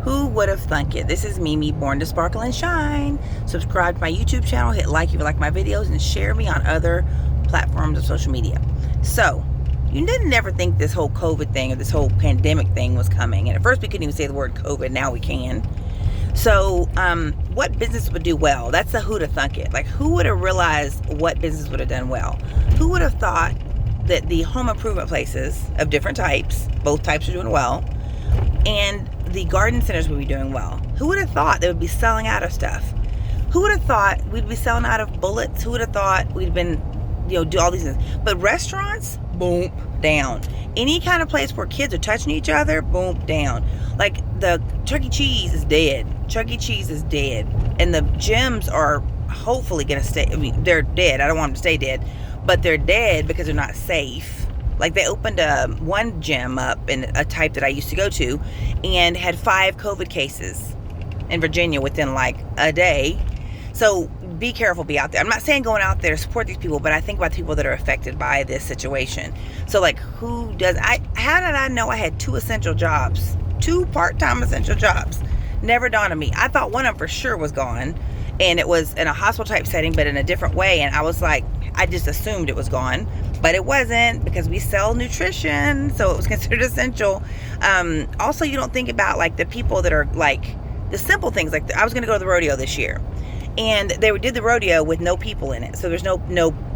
Who would have thunk it? This is Mimi, born to sparkle and shine. Subscribe to my YouTube channel, hit like if you like my videos, and share me on other platforms of social media. So, you didn't never think this whole COVID thing or this whole pandemic thing was coming. And at first we couldn't even say the word COVID, now we can. So, what business would do well? That's the who'da thunk it. Like, who would have realized what business would have done well? Who would have thought that the home improvement places of different types, both types are doing well, and the garden centers would be doing well? Who would have thought they would be selling out of stuff? Who would have thought we'd be selling out of bullets? Who would have thought we'd been, do all these things? But restaurants, boom, down. Any kind of place where kids are touching each other, boom, down. Like the Chuck E. Cheese is dead. Chuck E. Cheese is dead. And the gyms are hopefully going to stay. I mean, they're dead. I don't want them to stay dead. But they're dead because they're not safe. Like they opened one gym up in a type that I used to go to and had 5 COVID cases in Virginia within like a day. So be careful, be out there. I'm not saying going out there to support these people, but I think about the people that are affected by this situation. So like how did I know I had 2 essential jobs? 2 part-time essential jobs. Never dawned on me. I thought one of them for sure was gone, and it was in a hospital type setting, but in a different way. And I was like, I just assumed it was gone, but it wasn't, because we sell nutrition, so it was considered essential. Also, you don't think about like the people that are like the simple things. Like I was going to go to the rodeo this year, and they did the rodeo with no people in it, so there's no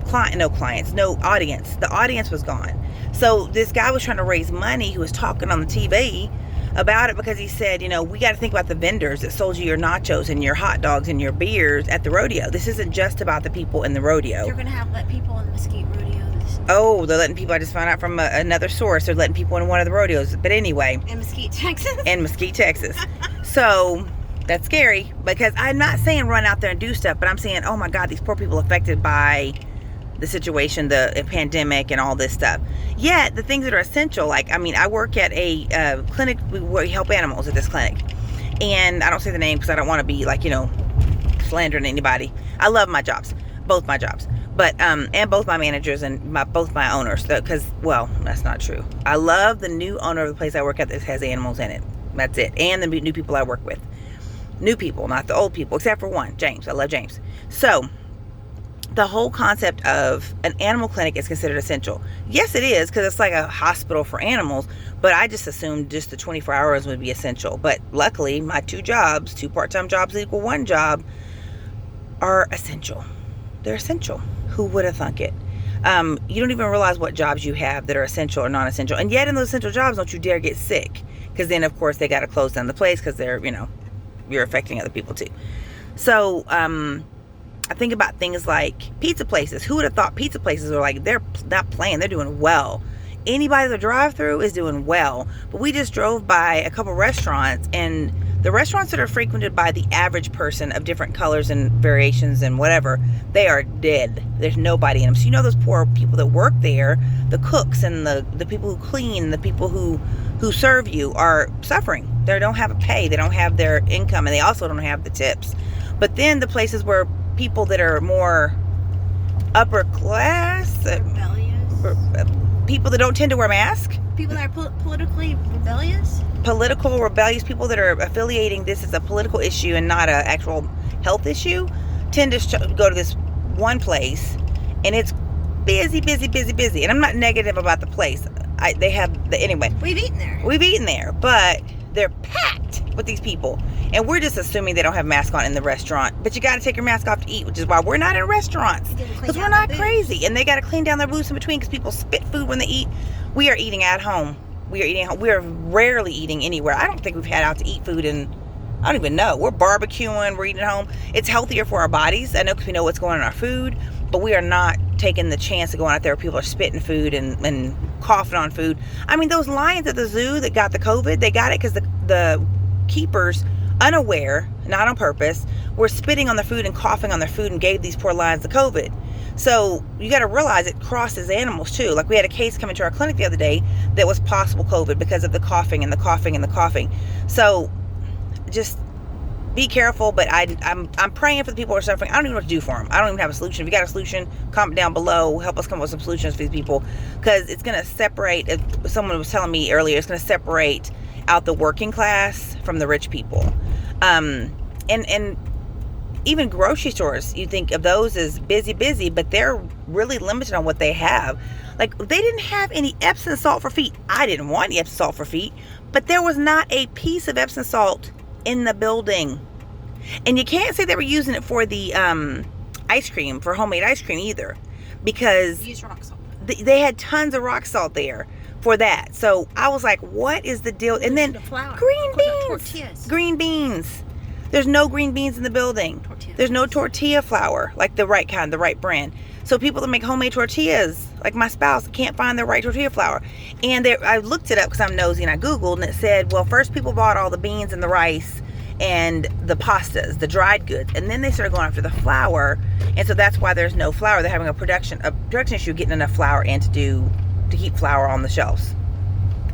clients, no audience. The audience was gone. So this guy was trying to raise money, who was talking on the TV about it, because he said, we got to think about the vendors that sold you your nachos and your hot dogs and your beers at the rodeo. This isn't just about the people in the rodeo. They're going to let people in the Mesquite rodeo. Oh, they're letting people, I just found out from another source, they're letting people in one of the rodeos. But anyway. In Mesquite, Texas? In Mesquite, Texas. So that's scary, because I'm not saying run out there and do stuff, but I'm saying, oh my God, these poor people affected by the situation, the pandemic and all this stuff. Yet the things that are essential, like, I work at a clinic, we help animals at this clinic. And I don't say the name because I don't want to be like, slandering anybody. I love my jobs, both my jobs. But, and both my managers and both my owners, because, well, that's not true. I love the new owner of the place I work at that has animals in it. That's it. And the new people I work with. New people, not the old people, except for one, James. I love James. So, the whole concept of an animal clinic is considered essential. Yes, it is, because it's like a hospital for animals, but I just assumed just the 24 hours would be essential. But luckily, my 2 jobs, 2 part-time jobs equal 1 job, are essential. They're essential. Who would have thunk it? You don't even realize what jobs you have that are essential or non-essential. And yet in those essential jobs, don't you dare get sick, because then, of course, they got to close down the place because they're, you're affecting other people too. So, I think about things like pizza places. Who would have thought pizza places are like, they're not playing, they're doing well. Anybody that drive-through is doing well. But we just drove by a couple restaurants, and the restaurants that are frequented by the average person of different colors and variations and whatever, they are dead. There's nobody in them. So those poor people that work there, the cooks and the people who clean, the people who serve you, are suffering. They don't have a pay, they don't have their income, and they also don't have the tips. But then the places where people that are more upper class, people that don't tend to wear masks, people that are politically rebellious, people that are affiliating this as a political issue and not an actual health issue, tend to go to this one place, and it's busy. And I'm not negative about the place. Anyway. We've eaten there, but they're packed with these people, and we're just assuming they don't have masks on in the restaurant. But you got to take your mask off to eat, which is why we're not in restaurants, because we're not crazy. And they got to clean down their booths in between, because people spit food when they eat. We are eating at home. We are rarely eating anywhere. I don't think we've had out to eat food in, I don't even know. We're barbecuing, we're eating at home. It's healthier for our bodies. I know, because we know what's going on in our food, but we are not taking the chance of going out there where people are spitting food and coughing on food. Those lions at the zoo that got the COVID, they got it because the keepers, unaware, not on purpose, were spitting on their food and coughing on their food and gave these poor lions the COVID. So you got to realize it crosses animals too. Like we had a case come into our clinic the other day that was possible COVID because of the coughing and the coughing and the coughing. So just be careful, but I'm praying for the people who are suffering. I don't even know what to do for them. I don't even have a solution. If you got a solution, comment down below. Help us come up with some solutions for these people, because it's going to separate. Someone was telling me earlier, it's going to separate out the working class from the rich people. And even grocery stores, you think of those as busy, but they're really limited on what they have. Like, they didn't have any Epsom salt for feet. I didn't want any Epsom salt for feet, but there was not a piece of Epsom salt in the building. And you can't say they were using it for the ice cream, for homemade ice cream either, because Use rock salt. they had tons of rock salt there for that. So I was like, what is the deal? And then The flour. green Put the beans. tortillas. Green beans. There's no green beans in the building. Tortilla There's no beans. tortilla flour, like the right kind, the right brand. So people that make homemade tortillas, like my spouse, can't find the right tortilla flour. And I looked it up because I'm nosy, and I Googled, and it said, well, first people bought all the beans and the rice and the pastas, the dried goods, and then they started going after the flour. And so that's why there's no flour. They're having a production issue getting enough flour in to keep flour on the shelves.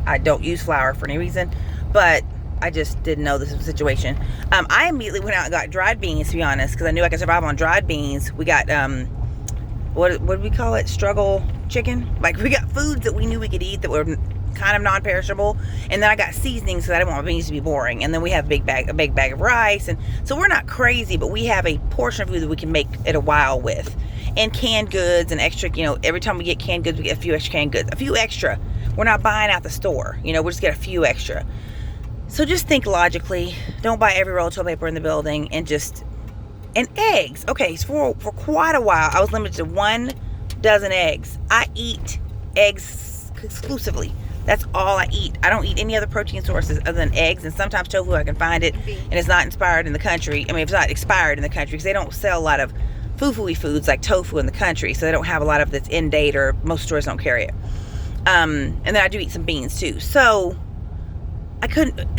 I don't use flour for any reason, but I just didn't know this was a situation. I immediately went out and got dried beans, to be honest, because I knew I could survive on dried beans. We got what do we call it? Struggle chicken. Like, we got foods that we knew we could eat that were kind of non-perishable. And then I got seasonings because I didn't want my beans to be boring. And then we have a big bag of rice. And so we're not crazy, but we have a portion of food that we can make it a while with. And canned goods and extra, every time we get canned goods, we get a few extra canned goods. A few extra. We're not buying out the store. We'll just get a few extra. So just think logically. Don't buy every roll of toilet paper in the building, and eggs. Okay, so for quite a while, I was limited to 1 dozen eggs. I eat eggs exclusively. That's all I eat. I don't eat any other protein sources other than eggs, and sometimes tofu. I can find it, and it's not inspired in the country. I mean, it's not expired in the country because they don't sell a lot of foo-foo-y foods like tofu in the country, so they don't have a lot of that's in date, or most stores don't carry it. And then I do eat some beans too. So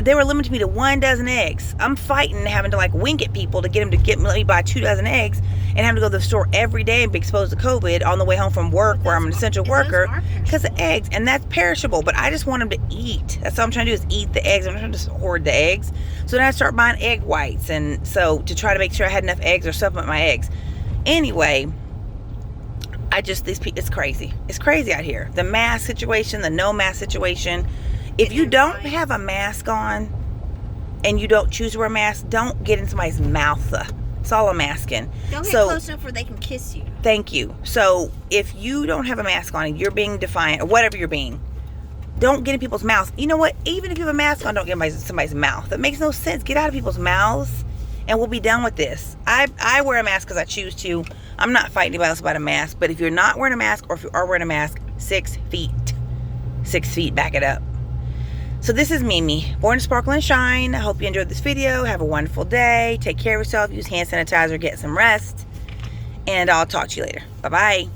they were limiting me to 1 dozen eggs. I'm fighting having to wink at people to get them to let me buy 2 dozen eggs, and having to go to the store every day and be exposed to COVID on the way home from work, where I'm an essential worker, because of eggs. And that's perishable, but I just want them to eat. That's all I'm trying to do, is eat the eggs. I'm not trying to just hoard the eggs. So then I start buying egg whites, and so to try to make sure I had enough eggs or supplement my eggs. Anyway, it's crazy. It's crazy out here. The mask situation, the no mask situation. If you don't have a mask on and you don't choose to wear a mask, don't get in somebody's mouth. That's all I'm asking. Don't get close enough where they can kiss you. Thank you. So if you don't have a mask on and you're being defiant, or whatever you're being, don't get in people's mouths. You know what? Even if you have a mask on, don't get in somebody's mouth. That makes no sense. Get out of people's mouths, and we'll be done with this. I wear a mask because I choose to. I'm not fighting anybody else about a mask. But if you're not wearing a mask, or if you are wearing a mask, 6 feet. 6 feet, back it up. So this is Mimi, born to sparkle and shine. I hope you enjoyed this video. Have a wonderful day. Take care of yourself. Use hand sanitizer. Get some rest. And I'll talk to you later. Bye-bye.